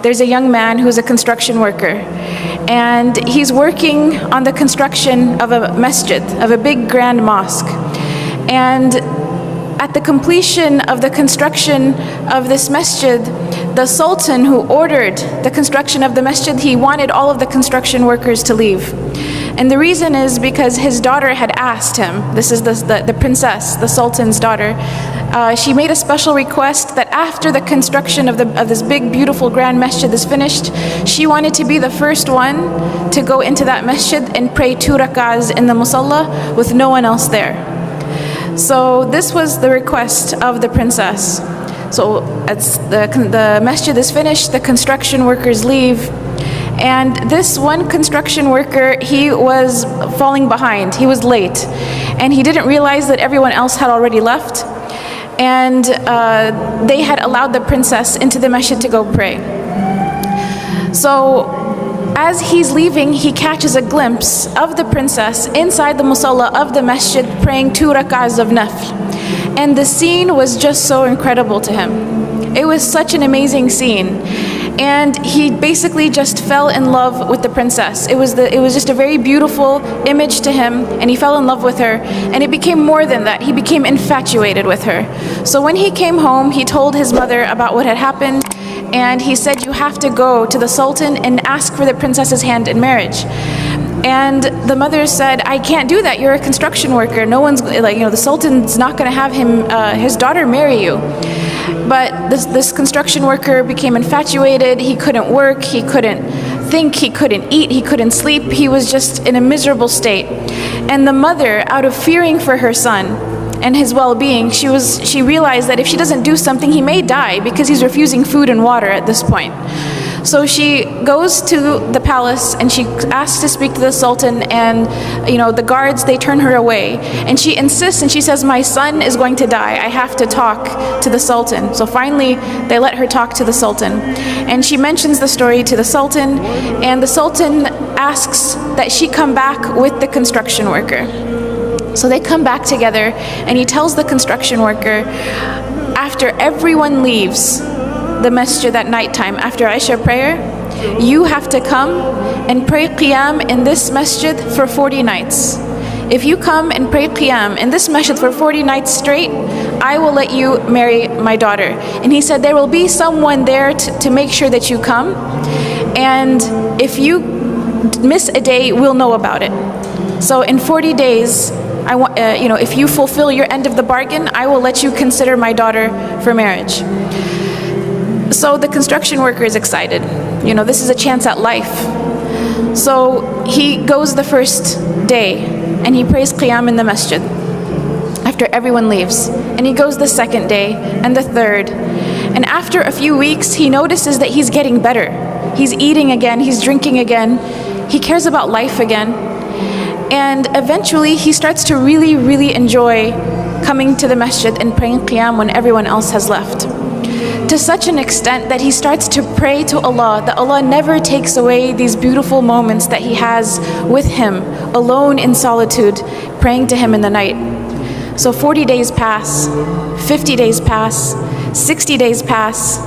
there's a young man who's a construction worker, and he's working on the construction of a masjid, of a big grand mosque. And at the completion of the construction of this masjid, the sultan who ordered the construction of the masjid, he wanted all of the construction workers to leave. And the reason is because his daughter had asked him, this is the princess, the sultan's daughter, she made a special request that after the construction of this big, beautiful, grand masjid is finished, she wanted to be the first one to go into that masjid and pray 2 rak'ahs in the musalla with no one else there. So this was the request of the princess. So as the masjid is finished, the construction workers leave, and this one construction worker, he was falling behind. He was late, and he didn't realize that everyone else had already left, and they had allowed the princess into the masjid to go pray. So as he's leaving, he catches a glimpse of the princess inside the musalla of the masjid praying 2 rak'ahs of nafl. And the scene was just so incredible to him. It was such an amazing scene. And he basically just fell in love with the princess. It was just a very beautiful image to him, and he fell in love with her. And it became more than that. He became infatuated with her. So when he came home, he told his mother about what had happened, and he said, you have to go to the sultan and ask for the princess's hand in marriage. And the mother said, I can't do that. You're a construction worker. No one's like, the sultan's not going to have his daughter marry you. But this construction worker became infatuated. He couldn't work. He couldn't think. He couldn't eat. He couldn't sleep. He was just in a miserable state. And the mother, out of fearing for her son and his well-being, she realized that if she doesn't do something, he may die because he's refusing food and water at this point. So she goes to the palace and she asks to speak to the sultan, and the guards, they turn her away, and she insists and she says, my son is going to die, I have to talk to the sultan. So finally they let her talk to the sultan, and she mentions the story to the sultan, and the sultan asks that she come back with the construction worker. So they come back together, and he tells the construction worker, after everyone leaves the masjid at nighttime, after Isha prayer, you have to come and pray qiyam in this masjid for 40 nights. If you come and pray qiyam in this masjid for 40 nights straight, I will let you marry my daughter. And he said, there will be someone there to make sure that you come, and if you miss a day, we'll know about it. So in 40 days, if you fulfill your end of the bargain, I will let you consider my daughter for marriage. So the construction worker is excited. This is a chance at life. So he goes the first day and he prays qiyam in the masjid after everyone leaves. And he goes the second day and the third. And after a few weeks, he notices that he's getting better. He's eating again, he's drinking again, he cares about life again. And eventually he starts to really, really enjoy coming to the masjid and praying qiyam when everyone else has left. To such an extent that he starts to pray to Allah, that Allah never takes away these beautiful moments that he has with him, alone in solitude, praying to him in the night. So 40 days pass, 50 days pass, 60 days pass,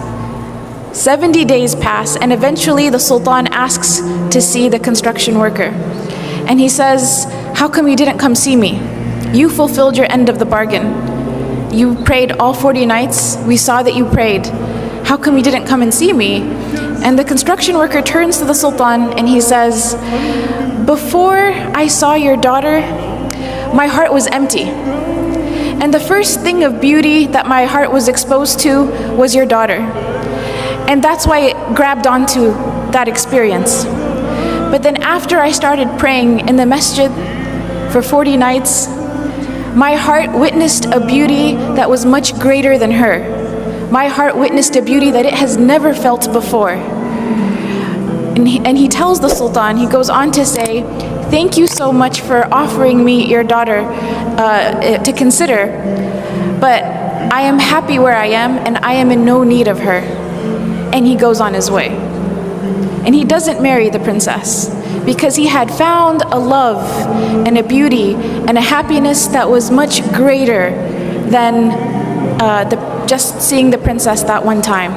70 days pass, and eventually the sultan asks to see the construction worker. And he says, how come you didn't come see me? You fulfilled your end of the bargain. You prayed all 40 nights. We saw that you prayed. How come you didn't come and see me? And the construction worker turns to the sultan and he says, before I saw your daughter, my heart was empty. And the first thing of beauty that my heart was exposed to was your daughter. And that's why it grabbed onto that experience. But then after I started praying in the masjid for 40 nights, my heart witnessed a beauty that was much greater than her. My heart witnessed a beauty that it has never felt before. And he tells the sultan, he goes on to say, thank you so much for offering me your daughter to consider, but I am happy where I am and I am in no need of her. And he goes on his way. And he doesn't marry the princess because he had found a love and a beauty and a happiness that was much greater than just seeing the princess that one time.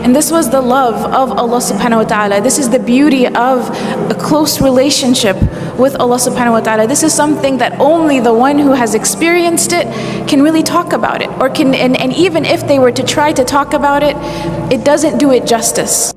And this was the love of Allah subhanahu wa ta'ala. This is the beauty of a close relationship with Allah subhanahu wa ta'ala. This is something that only the one who has experienced it can really talk about it, or can, and even if they were to try to talk about it, it doesn't do it justice.